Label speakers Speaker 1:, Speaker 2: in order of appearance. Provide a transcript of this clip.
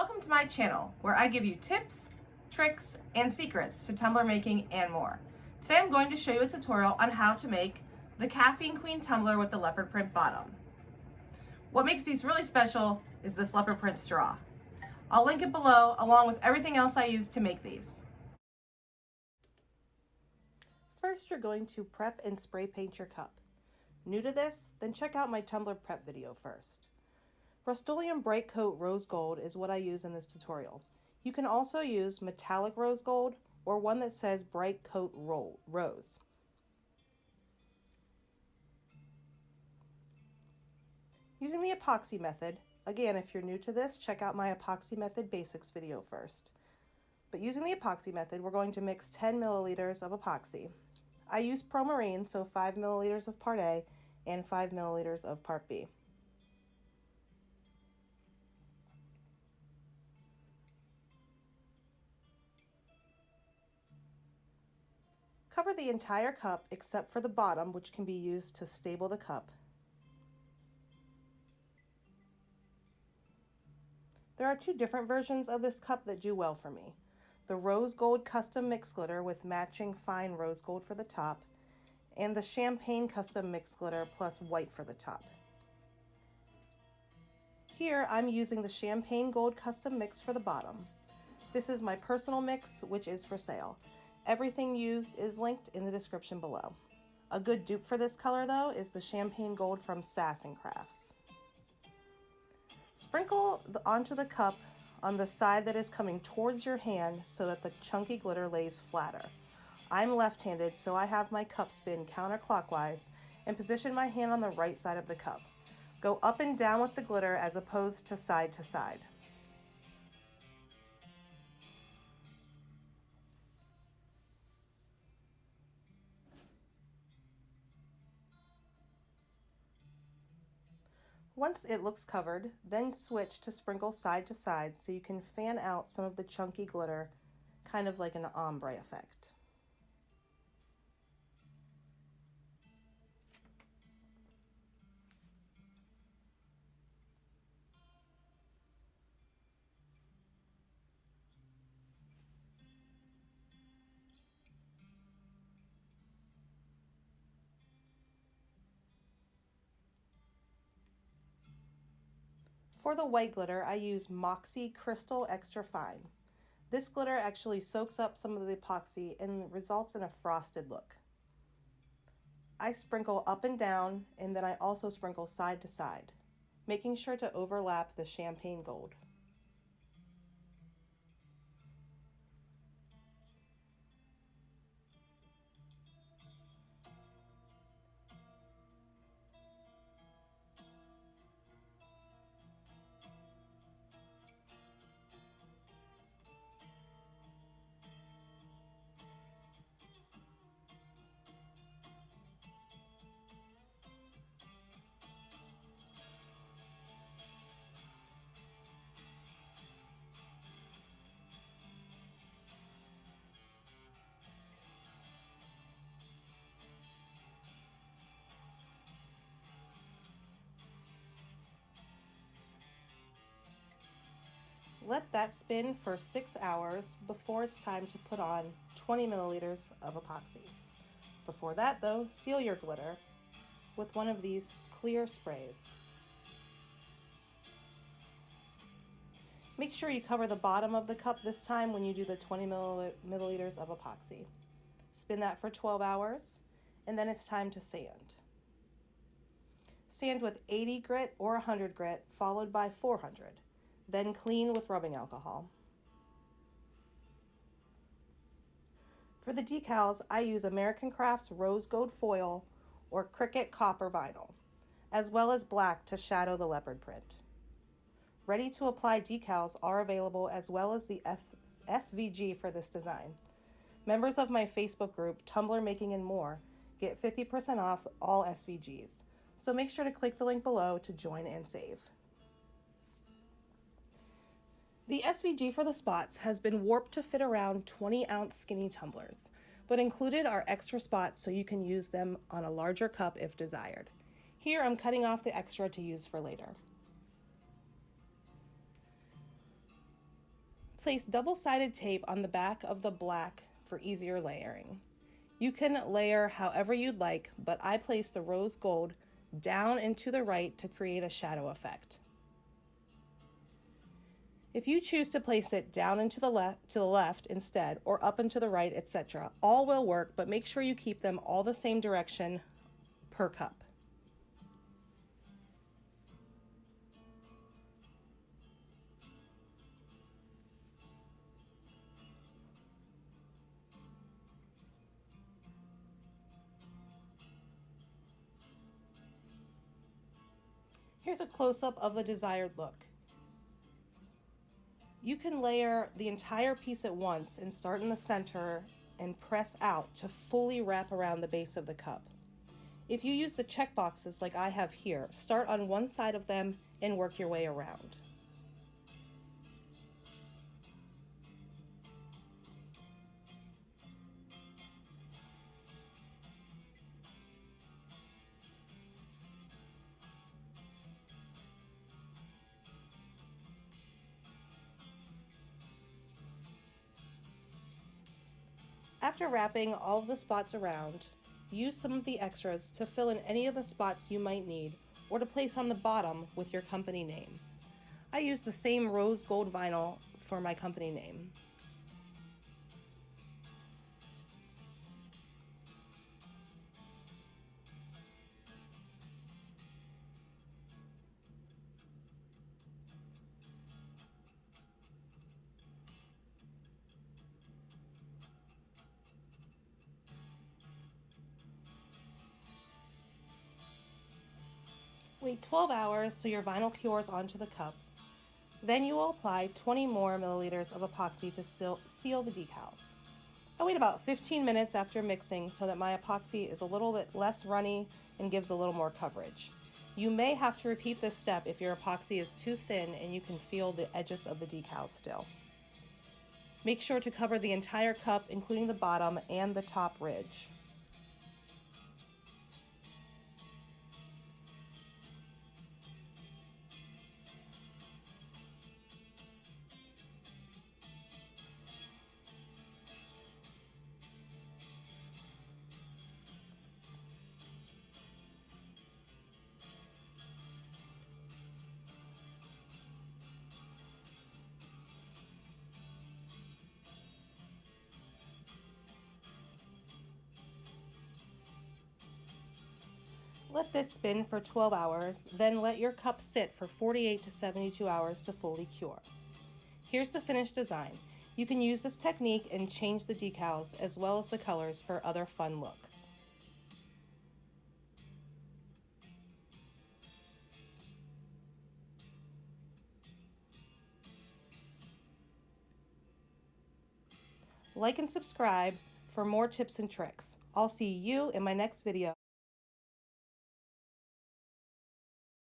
Speaker 1: Welcome to my channel, where I give you tips, tricks, and secrets to tumbler making and more. Today I'm going to show you a tutorial on how to make the Caffeine Queen tumbler with the leopard print bottom. What makes these really special is this leopard print straw. I'll link it below along with everything else I use to make these. First, you're going to prep and spray paint your cup. New to this? Then check out my tumbler prep video first. Rust-Oleum Bright Coat Rose Gold is what I use in this tutorial. You can also use metallic rose gold or one that says Bright Coat Rose. Using the epoxy method, again, if you're new to this, check out my epoxy method basics video first. But using the epoxy method, we're going to mix 10 milliliters of epoxy. I use Pro-Marine, so 5 milliliters of Part A and 5 milliliters of Part B. Cover the entire cup except for the bottom, which can be used to stable the cup. There are two different versions of this cup that do well for me. The Rose Gold Custom Mix Glitter with matching fine rose gold for the top, and the Champagne Custom Mix Glitter plus white for the top. Here I'm using the Champagne Gold Custom Mix for the bottom. This is my personal mix, which is for sale. Everything used is linked in the description below. A good dupe for this color, though, is the Champagne Gold from Sass & Crafts. Sprinkle onto the cup on the side that is coming towards your hand so that the chunky glitter lays flatter. I'm left-handed, so I have my cup spin counterclockwise and position my hand on the right side of the cup. Go up and down with the glitter as opposed to side to side. Once it looks covered, then switch to sprinkle side to side so you can fan out some of the chunky glitter, kind of like an ombre effect. For the white glitter, I use Moxie Crystal Extra Fine. This glitter actually soaks up some of the epoxy and results in a frosted look. I sprinkle up and down, and then I also sprinkle side to side, making sure to overlap the champagne gold. Let that spin for 6 hours before it's time to put on 20 milliliters of epoxy. Before that, though, seal your glitter with one of these clear sprays. Make sure you cover the bottom of the cup this time when you do the 20 milliliters of epoxy. Spin that for 12 hours, and then it's time to sand. Sand with 80 grit or 100 grit, followed by 400. Then clean with rubbing alcohol. For the decals, I use American Crafts Rose Gold Foil or Cricut Copper Vinyl, as well as black to shadow the leopard print. Ready to apply decals are available, as well as the SVG for this design. Members of my Facebook group, Tumbler Making and More, get 50% off all SVGs, so make sure to click the link below to join and save. The SVG for the spots has been warped to fit around 20-ounce skinny tumblers, but included are extra spots so you can use them on a larger cup if desired. Here I'm cutting off the extra to use for later. Place double-sided tape on the back of the black for easier layering. You can layer however you'd like, but I place the rose gold down and to the right to create a shadow effect. If you choose to place it down and to the left instead, or up and to the right, etc., all will work, but make sure you keep them all the same direction per cup. Here's a close-up of the desired look. You can layer the entire piece at once and start in the center and press out to fully wrap around the base of the cup. If you use the check boxes like I have here, start on one side of them and work your way around. After wrapping all of the spots around, use some of the extras to fill in any of the spots you might need or to place on the bottom with your company name. I use the same rose gold vinyl for my company name. Wait 12 hours so your vinyl cures onto the cup. Then you will apply 20 more milliliters of epoxy to seal the decals. I wait about 15 minutes after mixing so that my epoxy is a little bit less runny and gives a little more coverage. You may have to repeat this step if your epoxy is too thin and you can feel the edges of the decals still. Make sure to cover the entire cup, including the bottom and the top ridge. Let this spin for 12 hours, then let your cup sit for 48 to 72 hours to fully cure. Here's the finished design. You can use this technique and change the decals as well as the colors for other fun looks. Like and subscribe for more tips and tricks. I'll see you in my next video.